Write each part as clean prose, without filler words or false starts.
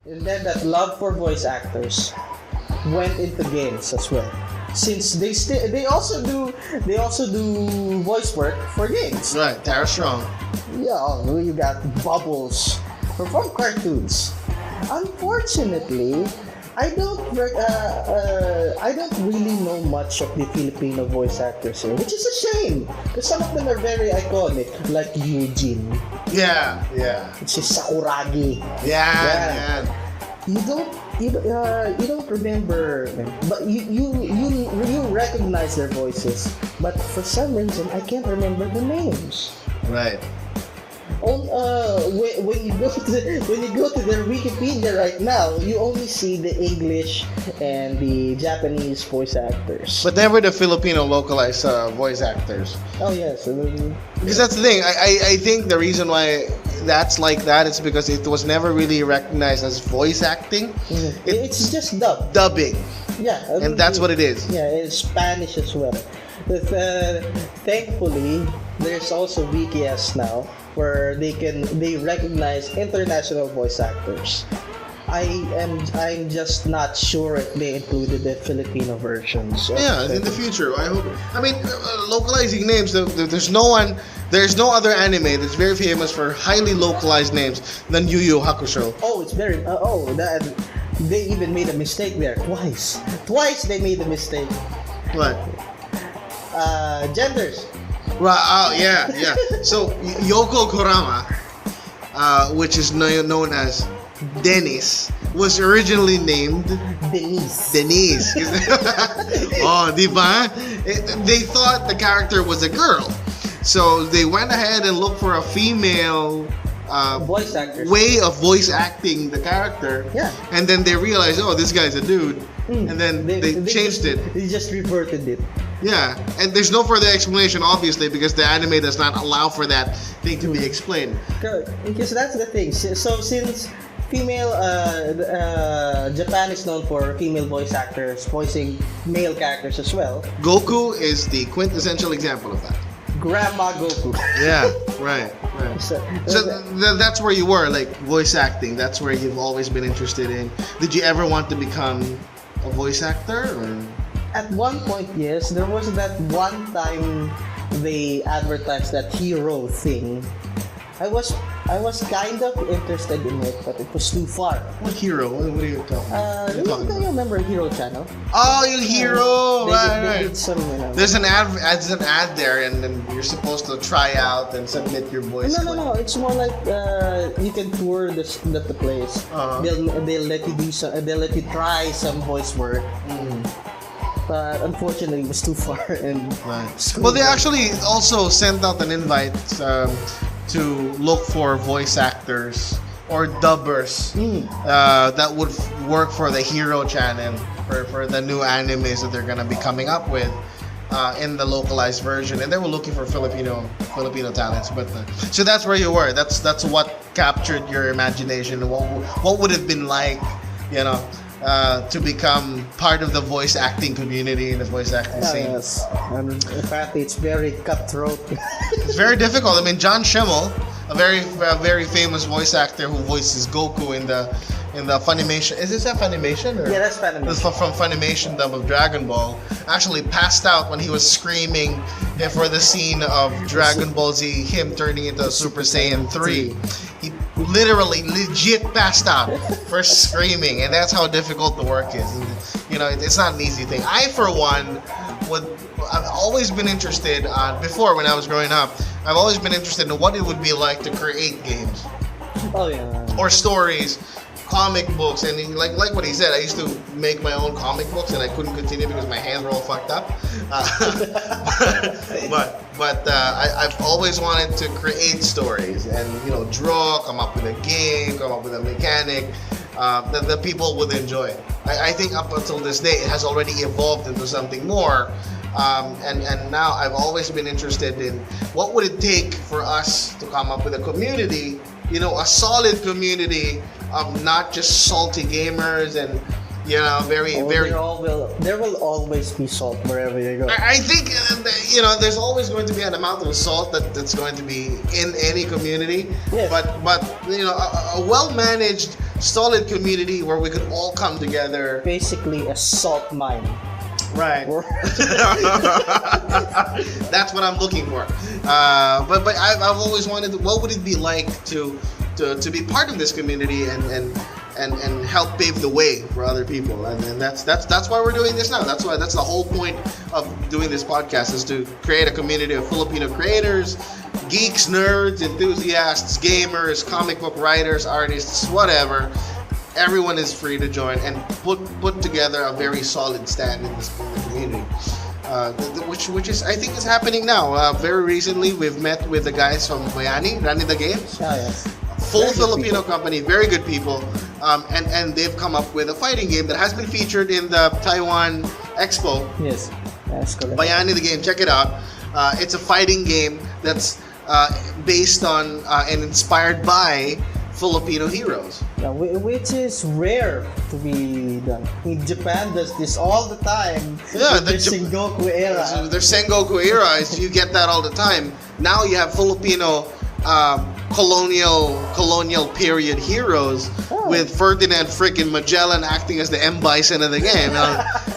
And then that love for voice actors went into games as well. Since they also do voice work for games. Right, Tara Strong. Yeah, you got Bubbles from cartoons. Unfortunately, I don't really know much of the Filipino voice actors here, which is a shame because some of them are very iconic, like Eugene, Yeah. which is Sakuragi. Yeah. You don't remember, but you recognize their voices, but for some reason I can't remember the names. Right. When you go to their Wikipedia right now, you only see the English and the Japanese voice actors. But never the Filipino localized voice actors. Oh yes, Because that's the thing. I think the reason why that's like that is because it was never really recognized as voice acting. it's just Dubbing. Yeah, And that's what it is. Yeah, it's Spanish as well. But, thankfully, there's also VKS now where they recognize international voice actors. I'm just not sure if they included the Filipino versions. Yeah, in the future, I hope. I mean, localizing names. There's no other anime that's very famous for highly localized names than Yu Hakusho. Oh, it's very. They even made a mistake there twice. Twice they made a mistake. What? Genders. Right. Yeah. So Yoko Kurama, which is known as Dennis, was originally named Denise. Oh, di ba? They thought the character was a girl, so they went ahead and looked for a female voice actors. way of voice acting the character. Yeah. And then they realized, oh, this guy's a dude. And then they changed it. They just reverted it. Yeah, and there's no further explanation, obviously, because the anime does not allow for that thing to be explained. Because that's the thing. So since female, Japan is known for female voice actors voicing male characters as well. Goku is the quintessential example of that. Grandma Goku. Yeah, right. So that's where you were, like voice acting. That's where you've always been interested in. Did you ever want to become a voice actor? Or? At one point, yes. There was that one time they advertised that hero thing. I was kind of interested in it, but it was too far. What hero? What are you talking about? Do you remember Hero Channel? Oh, your hero! They did some, There's an ad there, and then you're supposed to try out and submit your voice. No. It's more like you can tour the place. Uh-huh. They'll let you do some. They'll let you try some voice work. But unfortunately, it was too far and. Right. Well, they actually also sent out an invite to look for voice actors or dubbers that would work for the Hero Channel for the new animes that they're gonna be coming up with in the localized version, and they were looking for Filipino talents. But so that's where you were. That's what captured your imagination. What would it have been like, to become part of the voice acting community and the voice acting scene? Yes, and in fact, it's very cutthroat. It's very difficult. I mean, John Schimmel, a very famous voice actor who voices Goku in the Funimation. Is this a Funimation? Or? Yeah, that's Funimation. This from Funimation dub of Dragon Ball. Actually passed out when he was screaming for the scene of Dragon Ball Z, him turning into a Super Saiyan 3. He literally, legit passed out for screaming, and that's how difficult the work is. And, it's not an easy thing. I, for one, I've always been interested, before when I was growing up, I've always been interested in what it would be like to create games. Oh yeah. Or stories, comic books, and like what he said, I used to make my own comic books, and I couldn't continue because my hands were all fucked up. But I've always wanted to create stories and draw, come up with a game, come up with a mechanic that the people would enjoy. I think up until this day, it has already evolved into something more. And now I've always been interested in what would it take for us to come up with a community, a solid community of not just salty gamers and very. There will always be salt wherever you go. I think there's always going to be an amount of salt that's going to be in any community. Yes. But a well managed solid community where we could all come together. Basically, a salt mine. Right. That's what I'm looking for. But I've always wanted. What would it be like to be part of this community and help pave the way for other people? And that's why we're doing this now. That's the whole point of doing this podcast, is to create a community of Filipino creators, geeks, nerds, enthusiasts, gamers, comic book writers, artists, whatever. Everyone is free to join and put together a very solid stand in the community, which is, I think, is happening now. Very recently, we've met with the guys from Bayani, running the games. Ah, yes. Full Very good Filipino people. company, very good people, and they've come up with a fighting game that has been featured in the Taiwan Expo. Yes, that's correct. Bayani the game, check it out. It's a fighting game that's based on and inspired by Filipino heroes. Yeah, which is rare to be done. I mean, Japan does this all the time. Yeah, with their Sengoku era. Their Sengoku era is, you get that all the time. Now you have Filipino colonial period heroes with Ferdinand frickin' Magellan acting as the M. Bison of the game.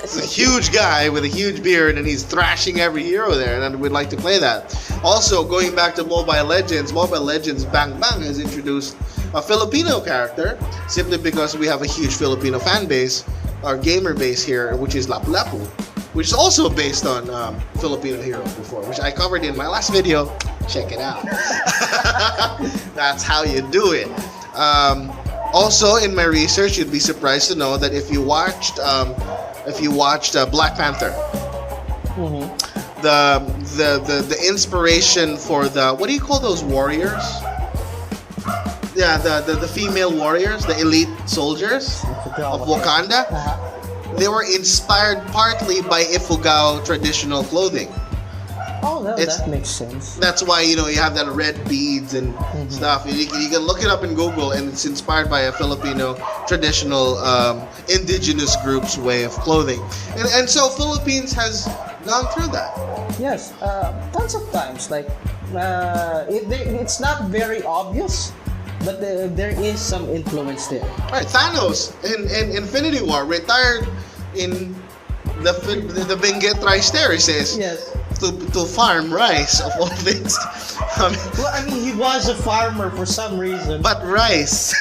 It's a huge guy with a huge beard, and he's thrashing every hero there, and we'd like to play that. Also, going back to Mobile Legends Bang Bang has introduced a Filipino character, simply because we have a huge Filipino fan base, our gamer base here, which is Lapu Lapu, which is also based on Filipino heroes before, which I covered in my last video. Check it out. That's how you do it. Also, in my research, you'd be surprised to know that if you watched Black Panther, Mm-hmm. the inspiration for the, what do you call those warriors? Yeah, the female warriors, the elite soldiers of Wakanda. They were inspired partly by Ifugao traditional clothing. Oh, that makes sense. That's why, you have that red beads and stuff. You can look it up in Google, and it's inspired by a Filipino traditional indigenous group's way of clothing. And so Philippines has gone through that. Yes, tons of times. Like, it's not very obvious, but there is some influence there. Right, Thanos in Infinity War retired in the Benguet rice terraces. Yes. To farm rice, of all things. Well, I mean, he was a farmer for some reason. But rice.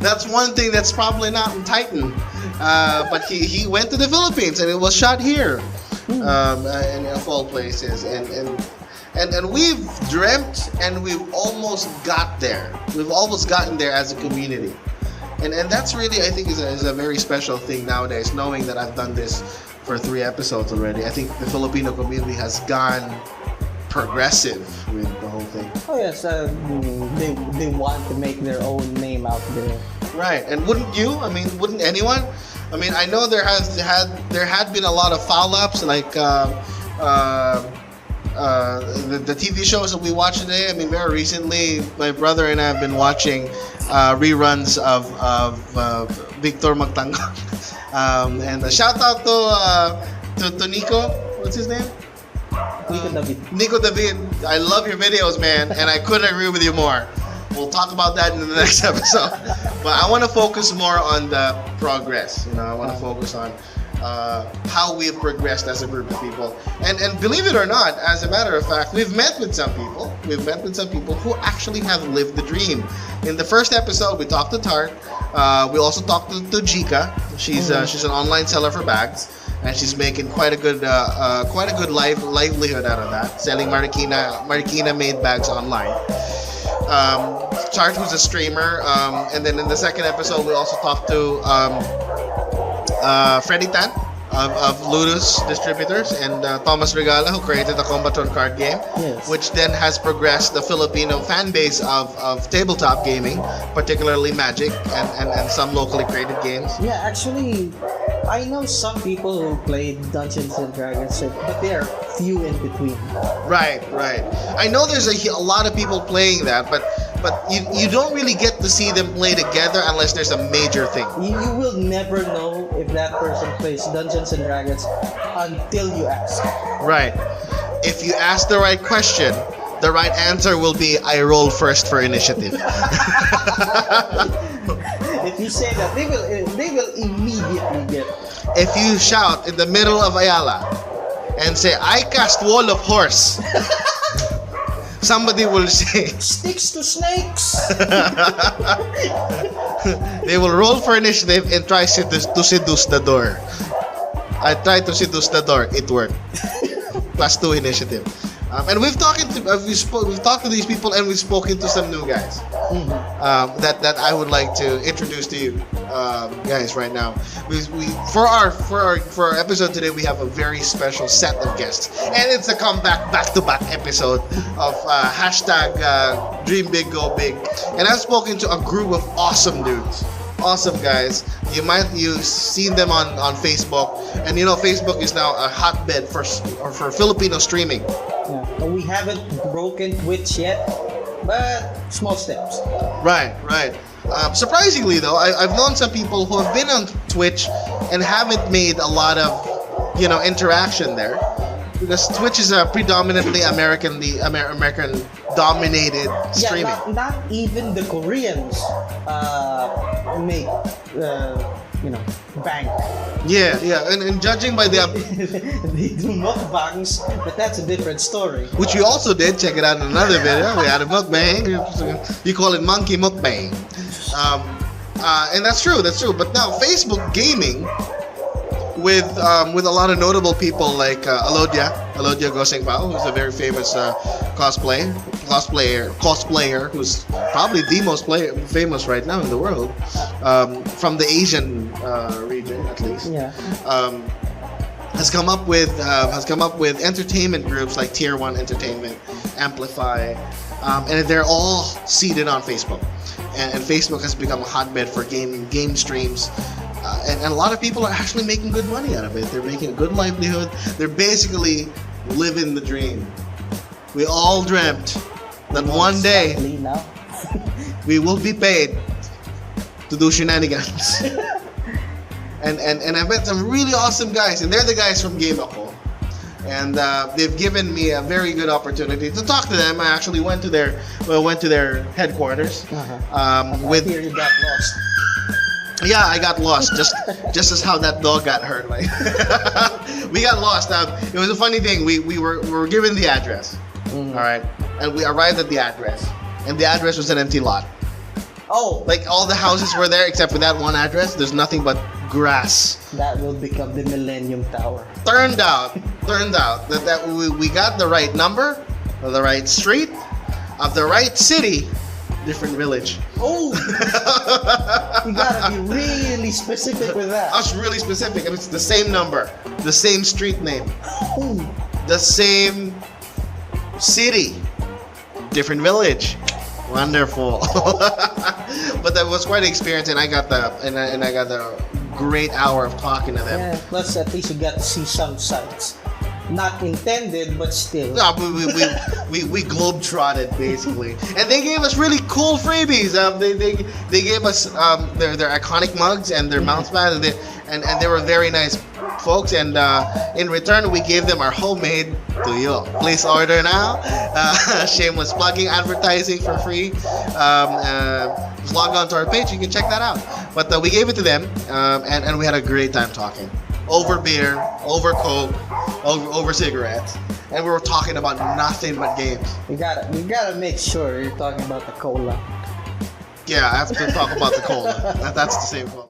That's one thing that's probably not in Titan. But he went to the Philippines, and it was shot here. In of all places. And we've dreamt, and we've almost got there. We've almost gotten there as a community. And that's really, I think, is a very special thing nowadays, knowing that I've done this for 3 episodes already. I think the Filipino community has gone progressive with the whole thing. Oh yes, they want to make their own name out there. Right, and wouldn't you? I mean, wouldn't anyone? I mean, I know there had been a lot of foul-ups, like the TV shows that we watch today. I mean, very recently, my brother and I have been watching reruns of Victor Magtanggol. And a shout out to Nico. What's his name? Nico David. Nico David. I love your videos, man, and I couldn't agree with you more. We'll talk about that in the next episode. But I want to focus more on the progress. I want to focus on how we've progressed as a group of people. And believe it or not, as a matter of fact, we've met with some people. We've met with some people who actually have lived the dream. In the first episode, we talked to Tart. We also talked to Jika. She's an online seller for bags, and she's making quite a good livelihood out of that, selling Marikina made bags online. Tart, who's a streamer, and then in the second episode, we also talked to Freddy Tan of Ludus Distributors, and Thomas Regala, who created the Combatron card game, Yes. which then has progressed the Filipino fan base of tabletop gaming, particularly Magic and some locally created games. Yeah, actually, I know some people who played Dungeons and Dragons, but they are few in between. Right. I know there's a lot of people playing that, but you don't really get to see them play together unless there's a major thing. You will never know if that person plays Dungeons and Dragons until you ask. Right. If you ask the right question, the right answer will be, I roll first for initiative. If you say that, they will immediately get. If you shout in the middle of Ayala and say, "I cast wall of horse," somebody will say, Sticks to snakes. they will roll for initiative and try to seduce the door. I tried to seduce the door. It worked. +2 initiative. And we've talked to these people, and we've spoken to some new guys that I would like to introduce to you guys right now. For our episode today, we have a very special set of guests, and it's a comeback back-to-back episode of hashtag Dream Big Go Big. And I've spoken to a group of awesome dudes. Awesome guys. You've seen them on Facebook, and you know Facebook is now a hotbed for Filipino streaming. Yeah. We haven't broken Twitch yet, but small steps. Right. Surprisingly though, I've known some people who have been on Twitch and haven't made a lot of interaction there, because Twitch is a predominantly American dominated streaming. Yeah, not even the Koreans make bank. Yeah, and judging by the They do mukbangs, but that's a different story. which we also did, check it out in another video. We had a mukbang. You call it monkey mukbang, and that's true. But now Facebook gaming, with a lot of notable people like Alodia Goseng Pao, who's a very famous cosplayer, who's probably the most famous right now in the world, from the Asian region at least. Yeah. Has come up with entertainment groups like Tier 1 Entertainment, Amplify, and they're all seated on Facebook, and Facebook has become a hotbed for game streams. And a lot of people are actually making good money out of it. They're making a good livelihood. They're basically living the dream. We all dreamt that one day Now. we will be paid to do shenanigans. and I met some really awesome guys, and they're the guys from Game Ako. And they've given me a very good opportunity to talk to them. I actually went to their headquarters. With Here you got lost. Yeah, I got lost. Just as how that dog got hurt. Like we got lost. It was a funny thing. We were given the address. All right, and we arrived at the address, and the address was an empty lot. Oh, Like all the houses were there except for that one address. There's nothing but grass. that will become the Millennium Tower. Turned out that we got the right number, of the right street, of the right city, different village. Oh, you gotta be really specific with that. I was really specific. I mean, it's the same number, the same street name, Oh, the same city, different village. Wonderful. But that was quite an experience, and I got the great hour of talking to them. yeah. Plus, at least you got to see some sights. Not intended, but still. No, we globe-trotted basically, and they gave us really cool freebies. They gave us their iconic mugs and their mouse pads, and they were very nice folks. And in return, we gave them our homemade tuyo. Please order now. Shameless plugging, advertising for free. Just log on to our page. You can check that out. But we gave it to them, and we had a great time talking. Over beer, over Coke, over cigarettes, and we were talking about nothing but games. You gotta make sure you're talking about the cola. Yeah, I have to talk about the cola. That's the same one.